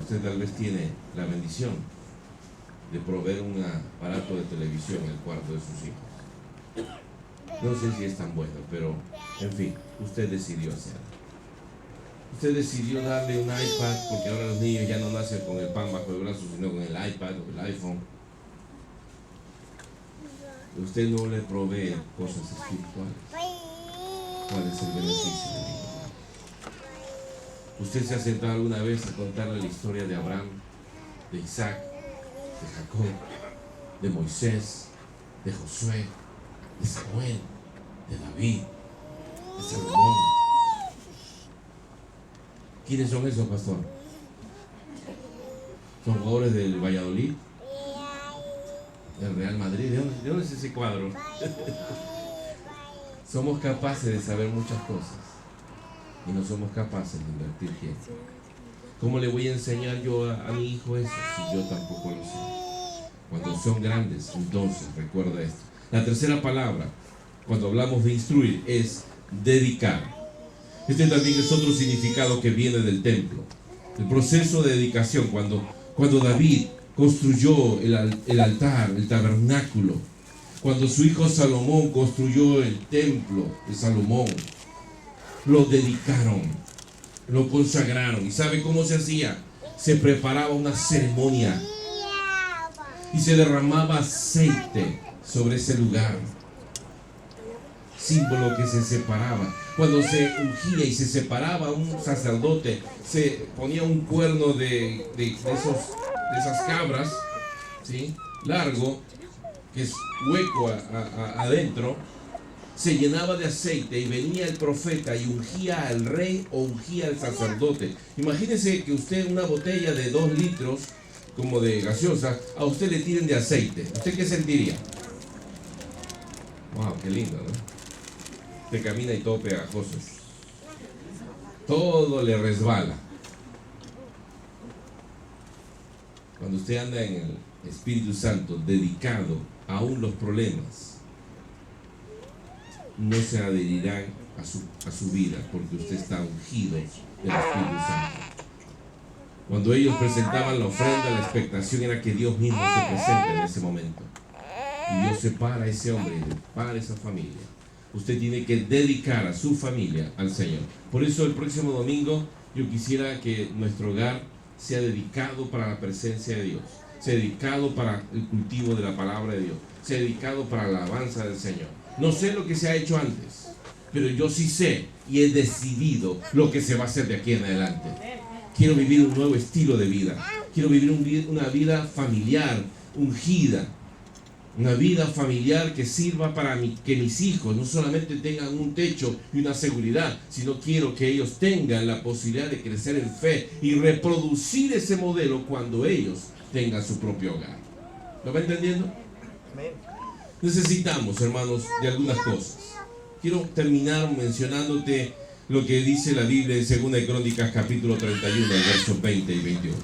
usted tal vez tiene la bendición de proveer un aparato de televisión en el cuarto de sus hijos. No sé si es tan bueno, pero en fin, usted decidió hacerlo. Usted decidió darle un iPad, porque ahora los niños ya no nacen con el pan bajo el brazo, sino con el iPad o el iPhone. Usted no le provee cosas espirituales. ¿Cuál es el beneficio de ello? Usted se ha sentado alguna vez a contarle la historia de Abraham, de Isaac, de Jacob, de Moisés, de Josué, de Samuel, de David, de Salomón. ¿Quiénes son esos, pastor? ¿Son jugadores del Valladolid? ¿Del Real Madrid? ¿De dónde es ese cuadro? Somos capaces de saber muchas cosas y no somos capaces de invertir tiempo. ¿Cómo le voy a enseñar yo a mi hijo eso si yo tampoco lo sé? Cuando son grandes, entonces recuerda esto. La tercera palabra, cuando hablamos de instruir, es dedicar. Este también es otro significado que viene del templo. El proceso de dedicación, cuando David construyó el altar, el tabernáculo, cuando su hijo Salomón construyó el templo de Salomón, lo dedicaron, lo consagraron. ¿Y sabe cómo se hacía? Se preparaba una ceremonia y se derramaba aceite sobre ese lugar, símbolo que se separaba. Cuando se ungía y se separaba un sacerdote, se ponía un cuerno de esas cabras, ¿sí?, largo, que es hueco adentro, se llenaba de aceite y venía el profeta y ungía al rey o ungía al sacerdote. Imagínese que usted una botella de 2 litros, como de gaseosa, a usted le tiren de aceite. ¿Usted qué sentiría? Wow, qué lindo, ¿no? Usted camina y todo pegajoso. Todo le resbala. Cuando usted anda en el Espíritu Santo, dedicado aún los problemas, no se adherirán a su vida, porque usted está ungido del Espíritu Santo. Cuando ellos presentaban la ofrenda, la expectación era que Dios mismo se presente en ese momento. Y Dios separa a ese hombre, para esa familia. Usted tiene que dedicar a su familia al Señor. Por eso el próximo domingo yo quisiera que nuestro hogar sea dedicado para la presencia de Dios, sea dedicado para el cultivo de la palabra de Dios, sea dedicado para la alabanza del Señor. No sé lo que se ha hecho antes, pero yo sí sé y he decidido lo que se va a hacer de aquí en adelante. Quiero vivir un nuevo estilo de vida. Quiero vivir una vida familiar, ungida. Una vida familiar que sirva para que mis hijos no solamente tengan un techo y una seguridad, sino quiero que ellos tengan la posibilidad de crecer en fe y reproducir ese modelo cuando ellos tengan su propio hogar. ¿Lo va entendiendo? Necesitamos, hermanos, de algunas cosas. Quiero terminar mencionándote lo que dice la Biblia en 2 de Crónicas capítulo 31, versos 20 y 21.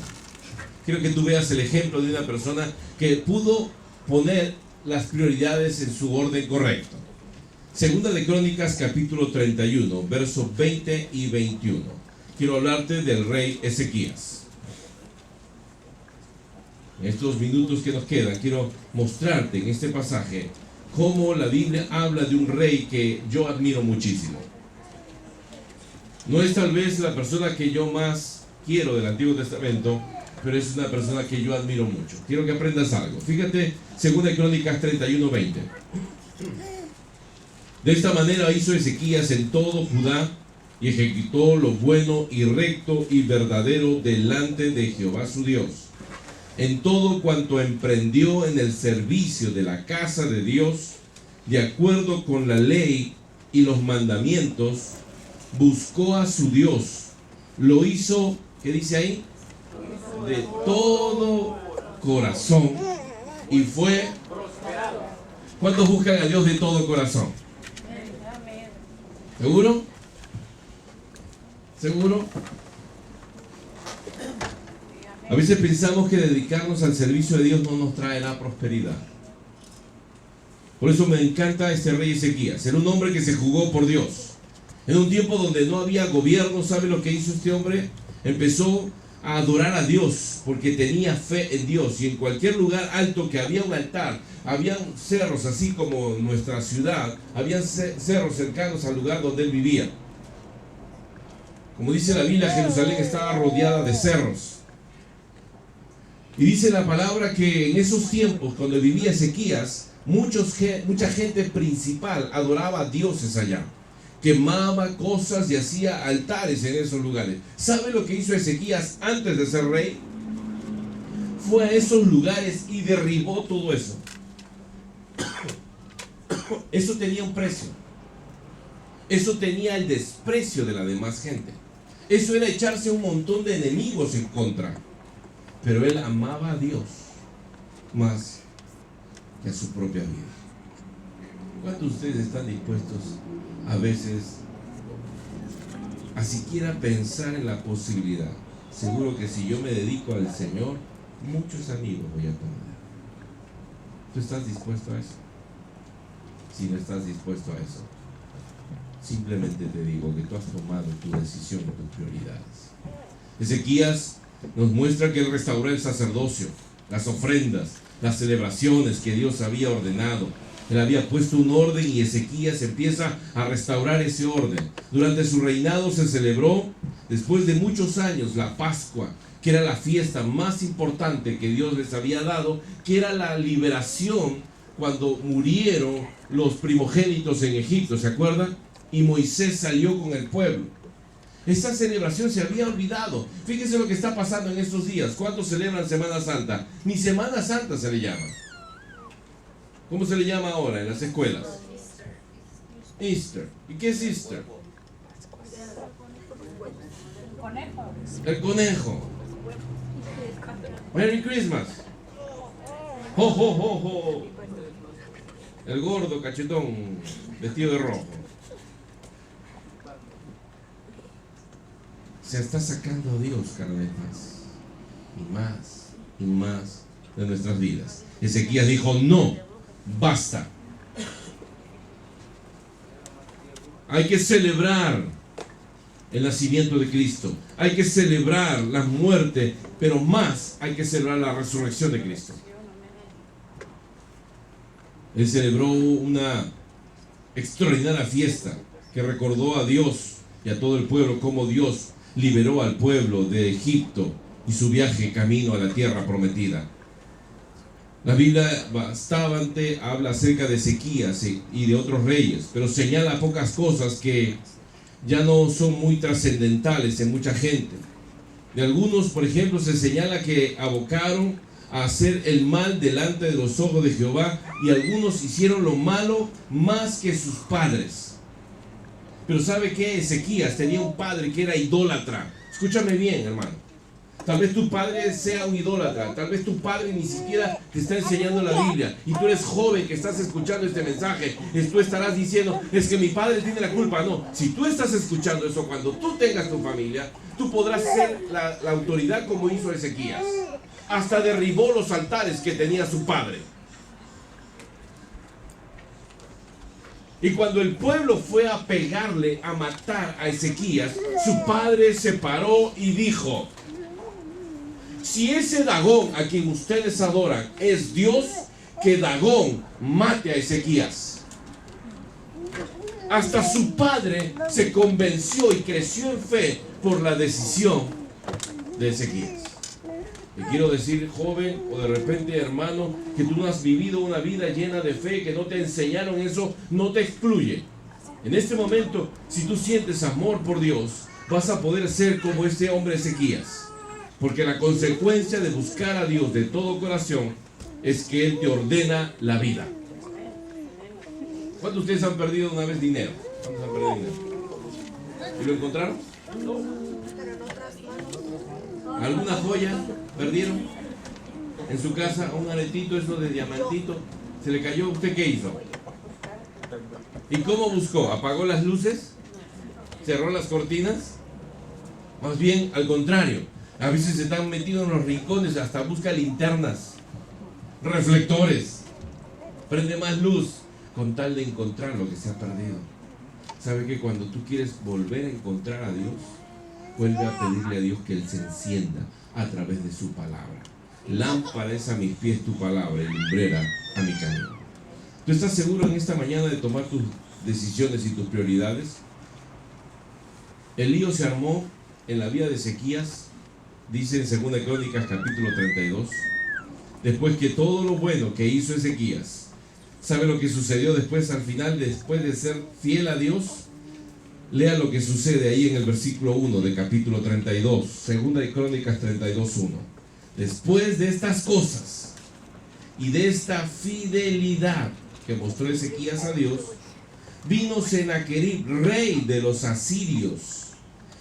Quiero que tú veas el ejemplo de una persona que pudo poner las prioridades en su orden correcto. 2 de Crónicas capítulo 31, versos 20 y 21. Quiero hablarte del rey Ezequías. En estos minutos que nos quedan, quiero mostrarte en este pasaje cómo la Biblia habla de un rey que yo admiro muchísimo. No es tal vez la persona que yo más quiero del Antiguo Testamento, pero es una persona que yo admiro mucho. Quiero que aprendas algo. Fíjate, 2 de Crónicas 31, 20. De esta manera hizo Ezequías en todo Judá y ejecutó lo bueno y recto y verdadero delante de Jehová su Dios. En todo cuanto emprendió en el servicio de la casa de Dios, de acuerdo con la ley y los mandamientos, buscó a su Dios. Lo hizo, ¿qué dice ahí? De todo corazón y fue prosperado. ¿Cuántos buscan a Dios de todo corazón? ¿Seguro? ¿Seguro? A veces pensamos que dedicarnos al servicio de Dios no nos traerá prosperidad. Por eso me encanta este rey Ezequías. Era un hombre que se jugó por Dios. En un tiempo donde no había gobierno, ¿sabe lo que hizo este hombre? Empezó a adorar a Dios porque tenía fe en Dios, y en cualquier lugar alto que había un altar, habían cerros, así como en nuestra ciudad, habían cerros cercanos al lugar donde él vivía. Como dice la Biblia, Jerusalén estaba rodeada de cerros. Y dice la palabra que en esos tiempos, cuando vivía Ezequías, mucha gente principal adoraba a dioses allá, quemaba cosas y hacía altares en esos lugares. ¿Sabe lo que hizo Ezequías antes de ser rey? Fue a esos lugares y derribó todo eso. Eso tenía un precio. Eso tenía el desprecio de la demás gente. Eso era echarse un montón de enemigos en contra. Pero él amaba a Dios más que a su propia vida. ¿Cuántos de ustedes están dispuestos a veces a siquiera pensar en la posibilidad? Seguro que si yo me dedico al Señor, muchos amigos voy a tener. ¿Tú estás dispuesto a eso? Si no estás dispuesto a eso, simplemente te digo que tú has tomado tu decisión o tus prioridades. Ezequías nos muestra que él restauró el sacerdocio, las ofrendas, las celebraciones que Dios había ordenado. Él había puesto un orden y Ezequías empieza a restaurar ese orden. Durante su reinado se celebró, después de muchos años, la Pascua, que era la fiesta más importante que Dios les había dado, que era la liberación cuando murieron los primogénitos en Egipto, ¿se acuerdan? Y Moisés salió con el pueblo. Esta celebración se había olvidado. Fíjense lo que está pasando en estos días. ¿Cuántos celebran Semana Santa? Ni Semana Santa se le llama. ¿Cómo se le llama ahora en las escuelas? Easter. ¿Y qué es Easter? El conejo. Merry Christmas. ¡Ho, ho, ho, ho! El gordo cachetón vestido de rojo. Se está sacando a Dios cada vez más y más de nuestras vidas. Ezequías dijo: no, basta. Hay que celebrar el nacimiento de Cristo. Hay que celebrar la muerte, pero más hay que celebrar la resurrección de Cristo. Él celebró una extraordinaria fiesta que recordó a Dios y a todo el pueblo cómo Dios liberó al pueblo de Egipto y su viaje camino a la tierra prometida. La Biblia bastante habla acerca de Ezequías y de otros reyes, pero señala pocas cosas que ya no son muy trascendentales en mucha gente. De algunos, por ejemplo, se señala que abocaron a hacer el mal delante de los ojos de Jehová, y algunos hicieron lo malo más que sus padres. Pero ¿sabe qué? Ezequías tenía un padre que era idólatra. Escúchame bien, hermano. Tal vez tu padre sea un idólatra. Tal vez tu padre ni siquiera te está enseñando la Biblia. Y tú eres joven que estás escuchando este mensaje. Tú estarás diciendo: es que mi padre tiene la culpa. No, si tú estás escuchando eso, cuando tú tengas tu familia, tú podrás ser la autoridad como hizo Ezequías. Hasta derribó los altares que tenía su padre. Y cuando el pueblo fue a pegarle, a matar a Ezequías, su padre se paró y dijo: si ese Dagón a quien ustedes adoran es Dios, que Dagón mate a Ezequías. Hasta su padre se convenció y creció en fe por la decisión de Ezequías. Te quiero decir, joven, o de repente hermano, que tú no has vivido una vida llena de fe, que no te enseñaron eso, no te excluye. En este momento, si tú sientes amor por Dios, vas a poder ser como este hombre Ezequías. Porque la consecuencia de buscar a Dios de todo corazón es que Él te ordena la vida. ¿Cuántos de ustedes han perdido una vez dinero? ¿Cuántos han perdido dinero? ¿Y lo encontraron? ¿Alguna joya perdieron en su casa? Un aretito, eso de diamantito, se le cayó. ¿Usted qué hizo? ¿Y cómo buscó? ¿Apagó las luces? ¿Cerró las cortinas? Más bien al contrario, a veces se están metidos en los rincones, hasta busca linternas, reflectores, prende más luz con tal de encontrar lo que se ha perdido. ¿Sabe que cuando tú quieres volver a encontrar a Dios, vuelve a pedirle a Dios que Él se encienda a través de su palabra. Lámpara es a mis pies tu palabra y lumbrera a mi camino. ¿Tú estás seguro en esta mañana de tomar tus decisiones y tus prioridades? El lío se armó en la vida de Ezequías, dice en 2 Crónicas capítulo 32, después que todo lo bueno que hizo Ezequías. ¿Sabe lo que sucedió después, al final, después de ser fiel a Dios? Lea lo que sucede ahí en el versículo 1 de capítulo 32, 2 Crónicas 32:1. Después de estas cosas y de esta fidelidad que mostró Ezequías a Dios, vino Sennacherib, rey de los asirios,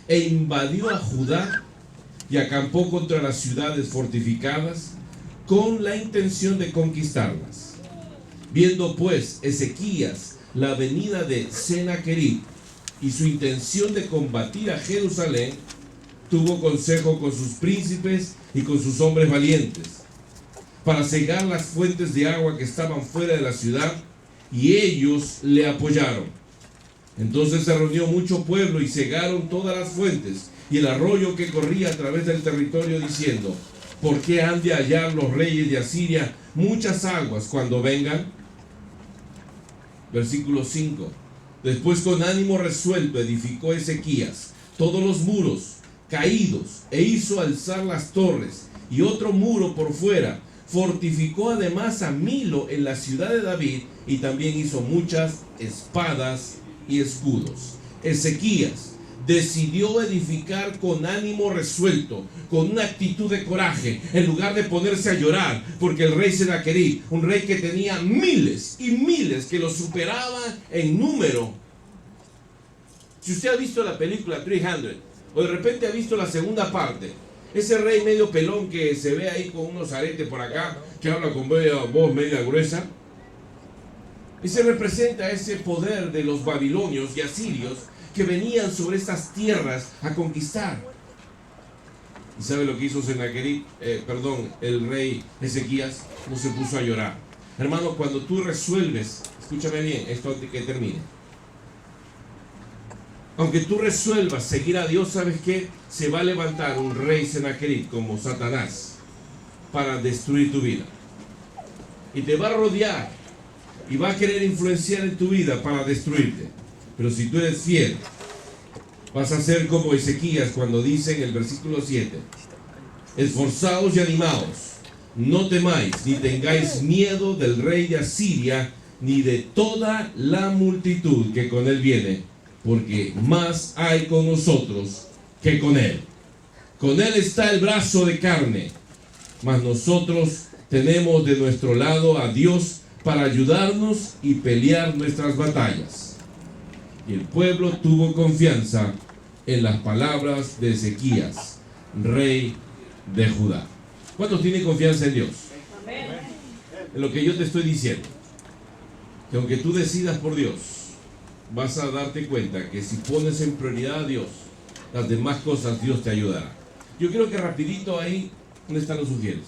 e invadió a Judá y acampó contra las ciudades fortificadas con la intención de conquistarlas. Viendo pues Ezequías la venida de Sennacherib y su intención de combatir a Jerusalén, tuvo consejo con sus príncipes y con sus hombres valientes para cegar las fuentes de agua que estaban fuera de la ciudad, y ellos le apoyaron. Entonces se reunió mucho pueblo y cegaron todas las fuentes y el arroyo que corría a través del territorio, diciendo: ¿por qué han de hallar los reyes de Asiria muchas aguas cuando vengan? Versículo 5. Después, con ánimo resuelto, edificó Ezequías todos los muros caídos e hizo alzar las torres y otro muro por fuera. Fortificó además a Milo en la ciudad de David, y también hizo muchas espadas y escudos. Ezequías decidió edificar con ánimo resuelto, con una actitud de coraje, en lugar de ponerse a llorar, porque el rey Sennacherib, un rey que tenía miles y miles, que lo superaba en número. Si usted ha visto la película 300, o de repente ha visto la segunda parte, ese rey medio pelón que se ve ahí con unos aretes por acá, que habla con voz media gruesa, ese representa ese poder de los babilonios y asirios que venían sobre estas tierras a conquistar. ¿Y sabe lo que hizo el rey Ezequías? No se puso a llorar. Hermano, cuando tú resuelves, escúchame bien, esto antes que termine. Aunque tú resuelvas seguir a Dios, ¿sabes qué? Se va a levantar un rey Sennacherib como Satanás para destruir tu vida. Y te va a rodear y va a querer influenciar en tu vida para destruirte. Pero si tú eres fiel, vas a ser como Ezequías cuando dice en el versículo 7: esforzaos y animaos, no temáis, ni tengáis miedo del rey de Asiria, ni de toda la multitud que con él viene, porque más hay con nosotros que con él. Con él está el brazo de carne, mas nosotros tenemos de nuestro lado a Dios para ayudarnos y pelear nuestras batallas. Y el pueblo tuvo confianza en las palabras de Ezequías, rey de Judá. ¿Cuántos tienen confianza en Dios? En lo que yo te estoy diciendo, que aunque tú decidas por Dios, vas a darte cuenta que si pones en prioridad a Dios, las demás cosas Dios te ayudará. Yo quiero que rapidito ahí, ¿dónde están los sugieres?